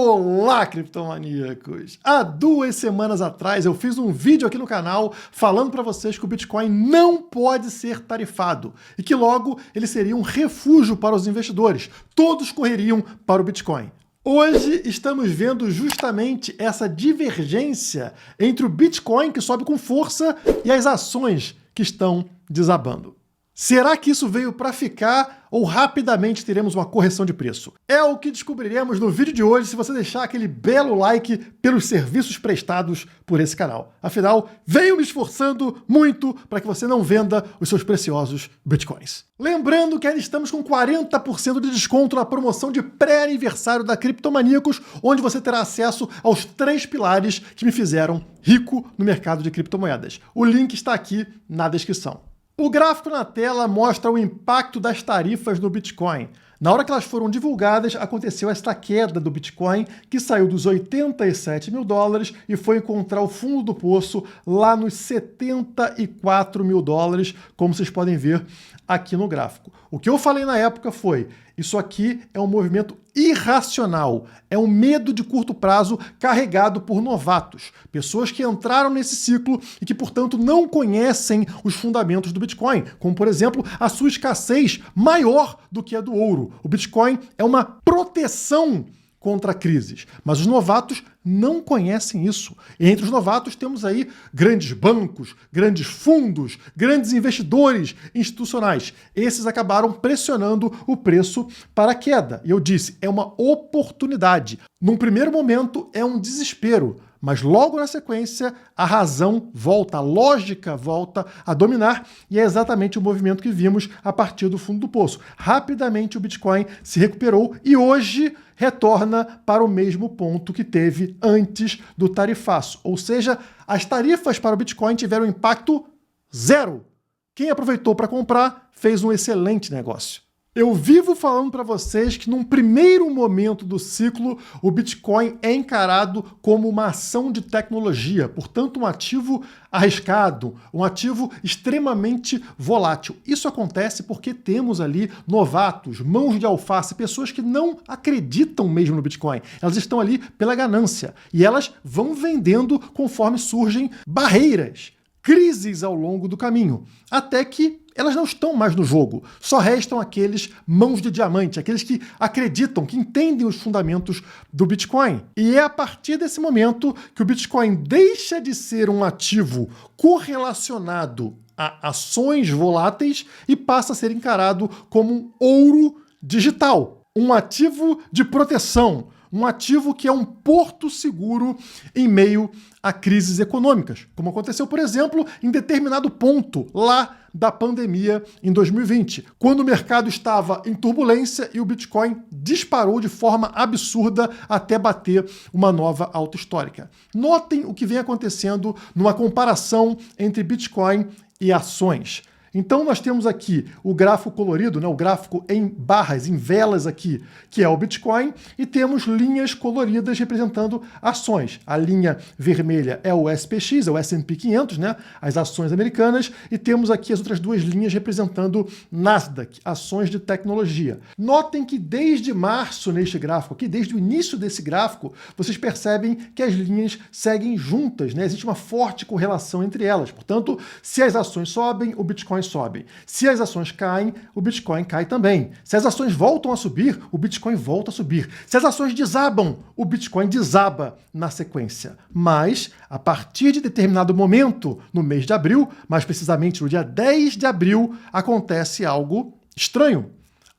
Olá, criptomaníacos! Há 2 semanas atrás eu fiz um vídeo aqui no canal falando para vocês que o Bitcoin não pode ser tarifado e que logo ele seria um refúgio para os investidores. Todos correriam para o Bitcoin. Hoje estamos vendo justamente essa divergência entre o Bitcoin, que sobe com força, e as ações que estão desabando. Será que isso veio para ficar ou rapidamente teremos uma correção de preço? É o que descobriremos no vídeo de hoje se você deixar aquele belo like pelos serviços prestados por esse canal. Afinal, venho me esforçando muito para que você não venda os seus preciosos Bitcoins. Lembrando que ainda estamos com 40% de desconto na promoção de pré-aniversário da Criptomaníacos, onde você terá acesso aos 3 pilares que me fizeram rico no mercado de criptomoedas. O link está aqui na descrição. O gráfico na tela mostra o impacto das tarifas no Bitcoin. Na hora que elas foram divulgadas, aconteceu esta queda do Bitcoin, que saiu dos 87 mil dólares e foi encontrar o fundo do poço lá nos 74 mil dólares, como vocês podem ver aqui no gráfico. O que eu falei na época foi, isso aqui é um movimento irracional, é um medo de curto prazo carregado por novatos, pessoas que entraram nesse ciclo e que, portanto, não conhecem os fundamentos do Bitcoin, como, por exemplo, a sua escassez maior do que a do ouro. O Bitcoin é uma proteção contra crises, mas os novatos não conhecem isso. E entre os novatos temos aí grandes bancos, grandes fundos, grandes investidores institucionais. Esses acabaram pressionando o preço para a queda. E eu disse, é uma oportunidade. Num primeiro momento é um desespero, mas logo na sequência a razão volta, a lógica volta a dominar e é exatamente o movimento que vimos a partir do fundo do poço. Rapidamente o Bitcoin se recuperou e hoje retorna para o mesmo ponto que teve antes do tarifaço. Ou seja, as tarifas para o Bitcoin tiveram impacto zero. Quem aproveitou para comprar fez um excelente negócio. Eu vivo falando para vocês que num primeiro momento do ciclo, o Bitcoin é encarado como uma ação de tecnologia, portanto um ativo arriscado, um ativo extremamente volátil. Isso acontece porque temos ali novatos, mãos de alface, pessoas que não acreditam mesmo no Bitcoin. Elas estão ali pela ganância e elas vão vendendo conforme surgem barreiras, crises ao longo do caminho, até que elas não estão mais no jogo. Só restam aqueles mãos de diamante, aqueles que acreditam, que entendem os fundamentos do Bitcoin. E é a partir desse momento que o Bitcoin deixa de ser um ativo correlacionado a ações voláteis e passa a ser encarado como um ouro digital, um ativo de proteção, um ativo que é um porto seguro em meio a crises econômicas, como aconteceu, por exemplo, em determinado ponto lá da pandemia em 2020, quando o mercado estava em turbulência e o Bitcoin disparou de forma absurda até bater uma nova alta histórica. Notem o que vem acontecendo numa comparação entre Bitcoin e ações. Então nós temos aqui o gráfico colorido, né, o gráfico em barras, em velas aqui, que é o Bitcoin, e temos linhas coloridas representando ações. A linha vermelha é o SPX, é o S&P 500, né, as ações americanas, e temos aqui as outras 2 linhas representando Nasdaq, ações de tecnologia. Notem que desde março neste gráfico aqui, desde o início desse gráfico, vocês percebem que as linhas seguem juntas, né, existe uma forte correlação entre elas. Portanto, se as ações sobem, o Bitcoin sobe. Se as ações caem, o Bitcoin cai também. Se as ações voltam a subir, o Bitcoin volta a subir. Se as ações desabam, o Bitcoin desaba na sequência. Mas, a partir de determinado momento, no mês de abril, mais precisamente no dia 10 de abril, acontece algo estranho.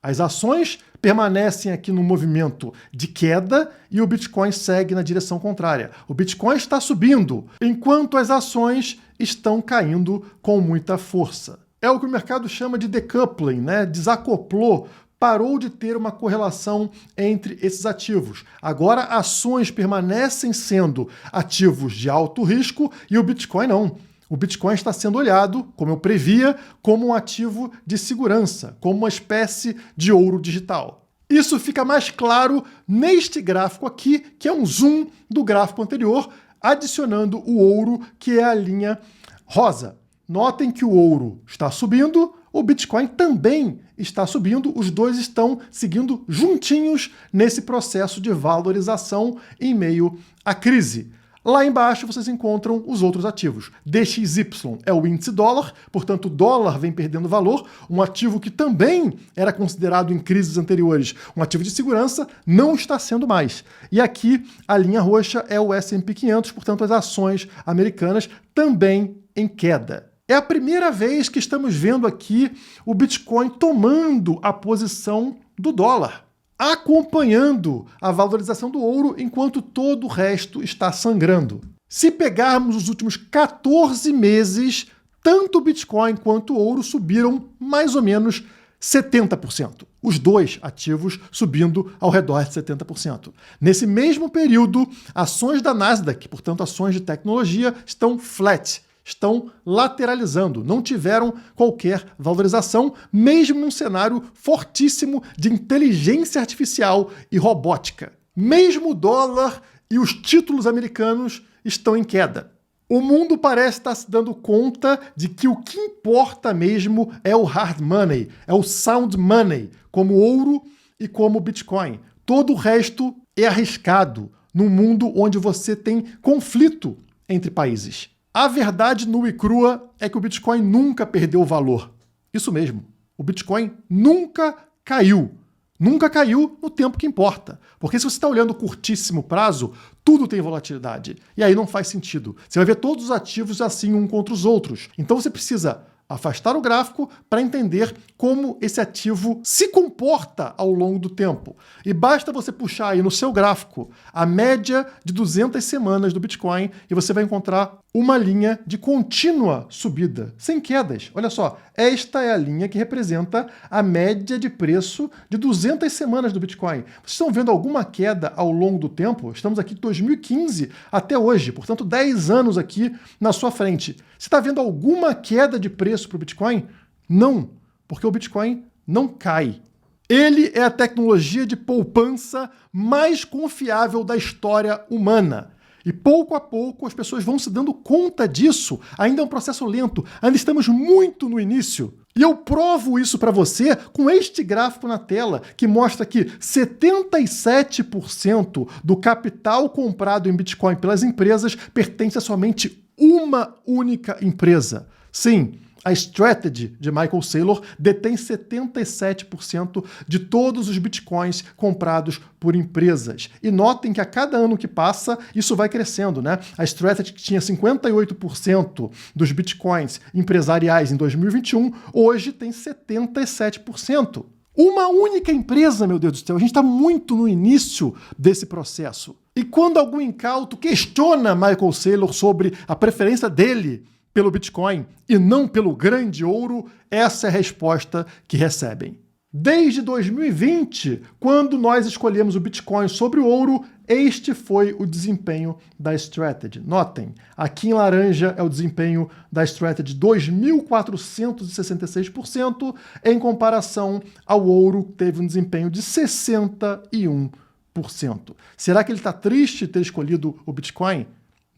As ações permanecem aqui no movimento de queda e o Bitcoin segue na direção contrária. O Bitcoin está subindo, enquanto as ações estão caindo com muita força. É o que o mercado chama de decoupling, né? Desacoplou, parou de ter uma correlação entre esses ativos. Agora, ações permanecem sendo ativos de alto risco e o Bitcoin não. O Bitcoin está sendo olhado, como eu previa, como um ativo de segurança, como uma espécie de ouro digital. Isso fica mais claro neste gráfico aqui, que é um zoom do gráfico anterior, adicionando o ouro, que é a linha rosa. Notem que o ouro está subindo, o Bitcoin também está subindo, os dois estão seguindo juntinhos nesse processo de valorização em meio à crise. Lá embaixo vocês encontram os outros ativos. DXY é o índice dólar, portanto o dólar vem perdendo valor, um ativo que também era considerado em crises anteriores um ativo de segurança, não está sendo mais. E aqui a linha roxa é o S&P 500, portanto as ações americanas também em queda. É a primeira vez que estamos vendo aqui o Bitcoin tomando a posição do dólar, acompanhando a valorização do ouro enquanto todo o resto está sangrando. Se pegarmos os últimos 14 meses, tanto o Bitcoin quanto o ouro subiram mais ou menos 70%. Os dois ativos subindo ao redor de 70%. Nesse mesmo período, ações da Nasdaq, portanto ações de tecnologia, estão flat, estão lateralizando, não tiveram qualquer valorização, mesmo num cenário fortíssimo de inteligência artificial e robótica. Mesmo o dólar e os títulos americanos estão em queda. O mundo parece estar se dando conta de que o que importa mesmo é o hard money, é o sound money, como ouro e como Bitcoin. Todo o resto é arriscado num mundo onde você tem conflito entre países. A verdade nua e crua é que o Bitcoin nunca perdeu valor. Isso mesmo, o Bitcoin nunca caiu. Nunca caiu no tempo que importa. Porque se você está olhando curtíssimo prazo, tudo tem volatilidade. E aí não faz sentido. Você vai ver todos os ativos assim um contra os outros. Então você precisa afastar o gráfico para entender como esse ativo se comporta ao longo do tempo. E basta você puxar aí no seu gráfico a média de 200 semanas do Bitcoin e você vai encontrar uma linha de contínua subida, sem quedas. Olha só, esta é a linha que representa a média de preço de 200 semanas do Bitcoin. Vocês estão vendo alguma queda ao longo do tempo? Estamos aqui de 2015 até hoje, portanto 10 anos aqui na sua frente. Você está vendo alguma queda de preço para o Bitcoin? Não, porque o Bitcoin não cai. Ele é a tecnologia de poupança mais confiável da história humana. E pouco a pouco as pessoas vão se dando conta disso. Ainda é um processo lento, ainda estamos muito no início. E eu provo isso para você com este gráfico na tela, que mostra que 77% do capital comprado em Bitcoin pelas empresas pertence a somente uma única empresa. Sim, a Strategy de Michael Saylor detém 77% de todos os bitcoins comprados por empresas. E notem que a cada ano que passa, isso vai crescendo, né? A Strategy, que tinha 58% dos bitcoins empresariais em 2021, hoje tem 77%. Uma única empresa, meu Deus do céu, a gente está muito no início desse processo. E quando algum incauto questiona Michael Saylor sobre a preferência dele pelo Bitcoin e não pelo grande ouro, essa é a resposta que recebem. Desde 2020, quando nós escolhemos o Bitcoin sobre o ouro, este foi o desempenho da Strategy. Notem, aqui em laranja é o desempenho da Strategy, 2.466%, em comparação ao ouro, que teve um desempenho de 61%. Será que ele está triste de ter escolhido o Bitcoin?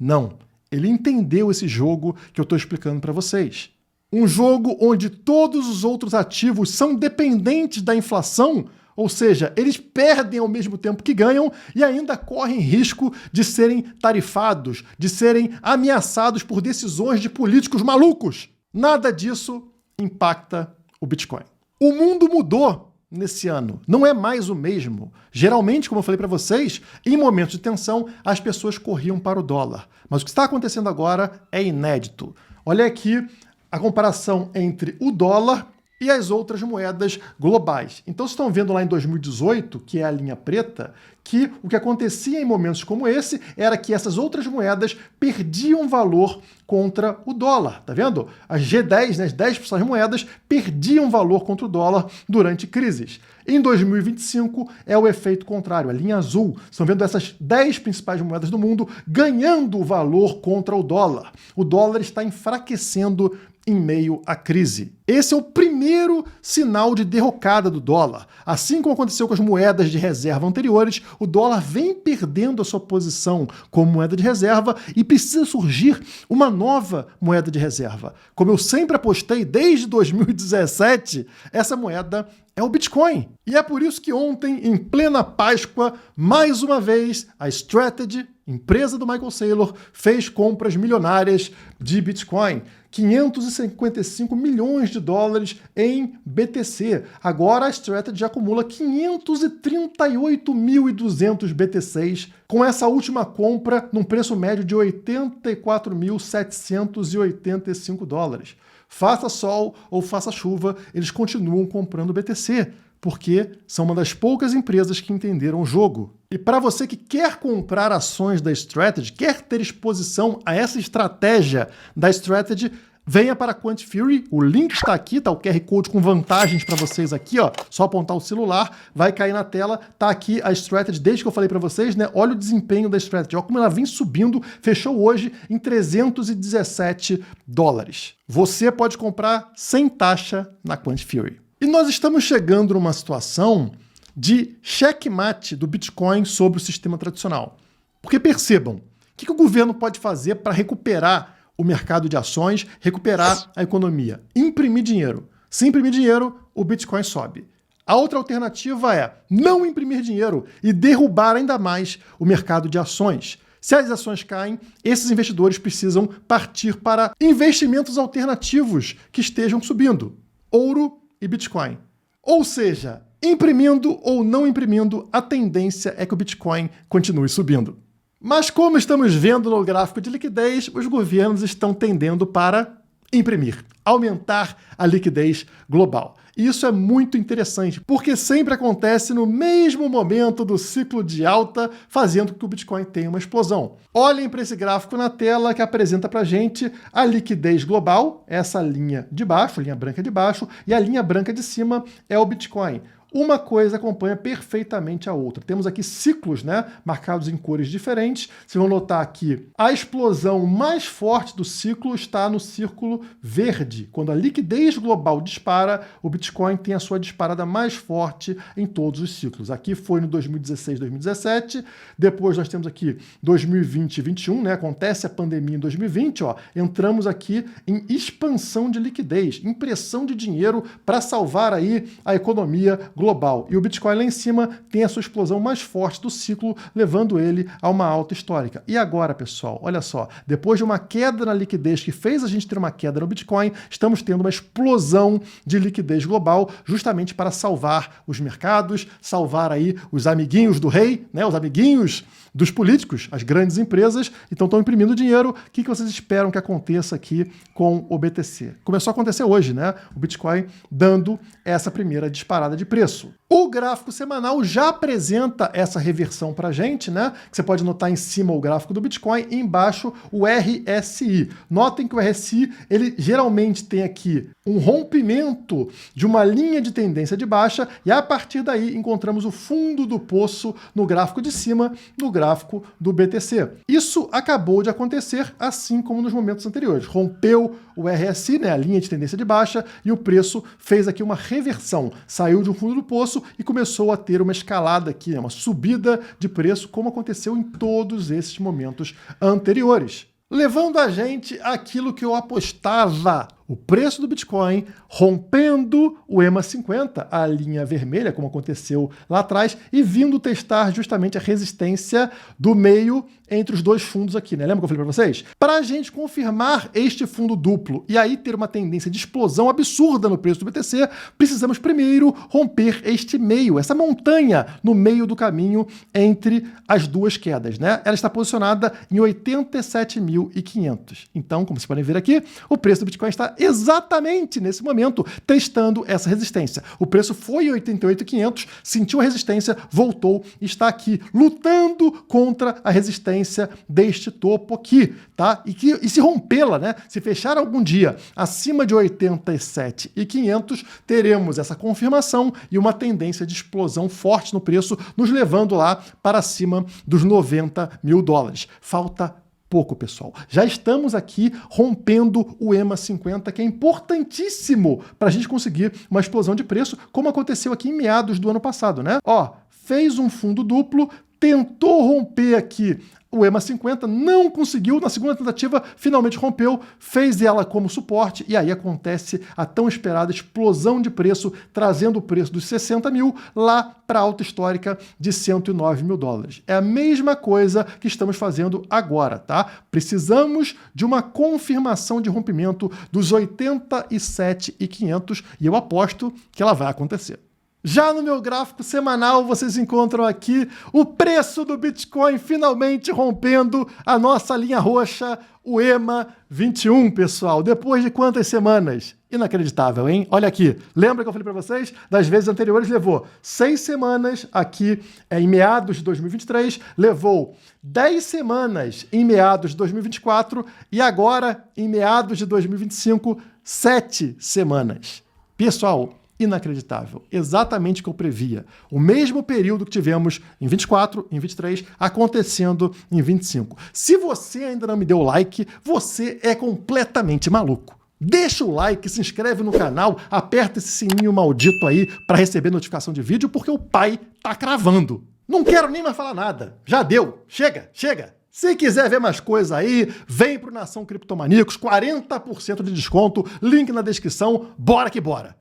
Não. Ele entendeu esse jogo que eu estou explicando para vocês. Um jogo onde todos os outros ativos são dependentes da inflação, ou seja, eles perdem ao mesmo tempo que ganham e ainda correm risco de serem tarifados, de serem ameaçados por decisões de políticos malucos. Nada disso impacta o Bitcoin. O mundo mudou nesse ano. Não é mais o mesmo. Geralmente, como eu falei para vocês, em momentos de tensão, as pessoas corriam para o dólar. Mas o que está acontecendo agora é inédito. Olha aqui a comparação entre o dólar e as outras moedas globais. Então, vocês estão vendo lá em 2018, que é a linha preta, que o que acontecia em momentos como esse era que essas outras moedas perdiam valor contra o dólar. Tá vendo? As G10, né, as 10 principais moedas, perdiam valor contra o dólar durante crises. Em 2025 é o efeito contrário, a linha azul. Estão vendo essas 10 principais moedas do mundo ganhando valor contra o dólar. O dólar está enfraquecendo em meio à crise. Esse é o primeiro sinal de derrocada do dólar. Assim como aconteceu com as moedas de reserva anteriores, o dólar vem perdendo a sua posição como moeda de reserva e precisa surgir uma nova moeda de reserva. Como eu sempre apostei desde 2017, essa moeda é o Bitcoin. E é por isso que ontem, em plena Páscoa, mais uma vez, a Strategy, empresa do Michael Saylor, fez compras milionárias de Bitcoin. 555 milhões de dólares em BTC. Agora a Strategy acumula 538.200 BTCs com essa última compra num preço médio de 84.785 dólares. Faça sol ou faça chuva, eles continuam comprando BTC, porque são uma das poucas empresas que entenderam o jogo. E para você que quer comprar ações da Strategy, quer ter exposição a essa estratégia da Strategy, venha para a Quant Fury, o link está aqui, tá o QR Code com vantagens para vocês aqui, ó. Só apontar o celular, vai cair na tela, tá aqui a Strategy, desde que eu falei para vocês, né? Olha o desempenho da Strategy, ó como ela vem subindo, fechou hoje em 317 dólares. Você pode comprar sem taxa na Quant Fury. E nós estamos chegando numa situação de checkmate do Bitcoin sobre o sistema tradicional. Porque percebam, o que o governo pode fazer para recuperar o mercado de ações, recuperar a economia? Imprimir dinheiro. Se imprimir dinheiro, o Bitcoin sobe. A outra alternativa é não imprimir dinheiro e derrubar ainda mais o mercado de ações. Se as ações caem, esses investidores precisam partir para investimentos alternativos que estejam subindo. Ouro e Bitcoin. Ou seja, imprimindo ou não imprimindo, a tendência é que o Bitcoin continue subindo. Mas como estamos vendo no gráfico de liquidez, os governos estão tendendo para imprimir, aumentar a liquidez global. E isso é muito interessante, porque sempre acontece no mesmo momento do ciclo de alta, fazendo com que o Bitcoin tenha uma explosão. Olhem para esse gráfico na tela que apresenta para a gente a liquidez global, essa linha de baixo, a linha branca de baixo, e a linha branca de cima é o Bitcoin. Uma coisa acompanha perfeitamente a outra. Temos aqui ciclos, né, marcados em cores diferentes. Vocês vão notar aqui a explosão mais forte do ciclo está no círculo verde. Quando a liquidez global dispara, o Bitcoin tem a sua disparada mais forte em todos os ciclos. Aqui foi no 2016, 2017. Depois nós temos aqui 2020 e 2021, né? Acontece a pandemia em 2020, ó. Entramos aqui em expansão de liquidez, impressão de dinheiro para salvar aí a economia global. E o Bitcoin lá em cima tem a sua explosão mais forte do ciclo, levando ele a uma alta histórica. E agora, pessoal, olha só, depois de uma queda na liquidez que fez a gente ter uma queda no Bitcoin, estamos tendo uma explosão de liquidez global, justamente para salvar os mercados, salvar aí os amiguinhos do rei, né, os amiguinhos dos políticos, as grandes empresas, então estão imprimindo dinheiro. O que vocês esperam que aconteça aqui com o BTC? Começou a acontecer hoje, né? O Bitcoin dando essa primeira disparada de preço. O gráfico semanal já apresenta essa reversão para a gente, né? Que você pode notar em cima o gráfico do Bitcoin e embaixo o RSI. Notem que o RSI, ele geralmente tem aqui um rompimento de uma linha de tendência de baixa e a partir daí encontramos o fundo do poço no gráfico de cima, no gráfico do BTC. Isso acabou de acontecer assim como nos momentos anteriores. Rompeu o RSI, né, a linha de tendência de baixa, e o preço fez aqui uma reversão. Saiu de um fundo do poço e começou a ter uma escalada aqui, né, uma subida de preço, como aconteceu em todos esses momentos anteriores. Levando a gente àquilo que eu apostava, o preço do Bitcoin rompendo o EMA 50, a linha vermelha, como aconteceu lá atrás, e vindo testar justamente a resistência do meio entre os dois fundos aqui, né? Lembra que eu falei para vocês? Para a gente confirmar este fundo duplo e aí ter uma tendência de explosão absurda no preço do BTC, precisamos primeiro romper este meio, essa montanha no meio do caminho entre as duas quedas, né? Ela está posicionada em 87.500. Então, como vocês podem ver aqui, o preço do Bitcoin está exatamente nesse momento testando essa resistência. O preço foi em 88.500, sentiu a resistência, voltou e está aqui lutando contra a resistência deste topo aqui, tá? E se rompê-la, né? Se fechar algum dia acima de 87.500, teremos essa confirmação e uma tendência de explosão forte no preço, nos levando lá para cima dos 90 mil dólares. Falta pouco, pessoal. Já estamos aqui rompendo o EMA 50, que é importantíssimo para a gente conseguir uma explosão de preço, como aconteceu aqui em meados do ano passado, né? Ó, fez um fundo duplo, tentou romper aqui o EMA 50, não conseguiu, na segunda tentativa finalmente rompeu, fez ela como suporte e aí acontece a tão esperada explosão de preço, trazendo o preço dos 60 mil lá para a alta histórica de 109 mil dólares. É a mesma coisa que estamos fazendo agora, tá? Precisamos de uma confirmação de rompimento dos 87.500 e eu aposto que ela vai acontecer. Já no meu gráfico semanal, vocês encontram aqui o preço do Bitcoin finalmente rompendo a nossa linha roxa, o EMA 21, pessoal. Depois de quantas semanas? Inacreditável, hein? Olha aqui. Lembra que eu falei para vocês? Das vezes anteriores levou 6 semanas aqui em meados de 2023, levou 10 semanas em meados de 2024 e agora, em meados de 2025, 7 semanas. Pessoal, inacreditável. Exatamente o que eu previa. O mesmo período que tivemos em 24, em 23, acontecendo em 25. Se você ainda não me deu like, você é completamente maluco. Deixa o like, se inscreve no canal, aperta esse sininho maldito aí para receber notificação de vídeo, porque o pai tá cravando. Não quero nem mais falar nada. Já deu. Chega, chega. Se quiser ver mais coisa aí, vem pro Nação Criptomaníacos, 40% de desconto, link na descrição, bora que bora!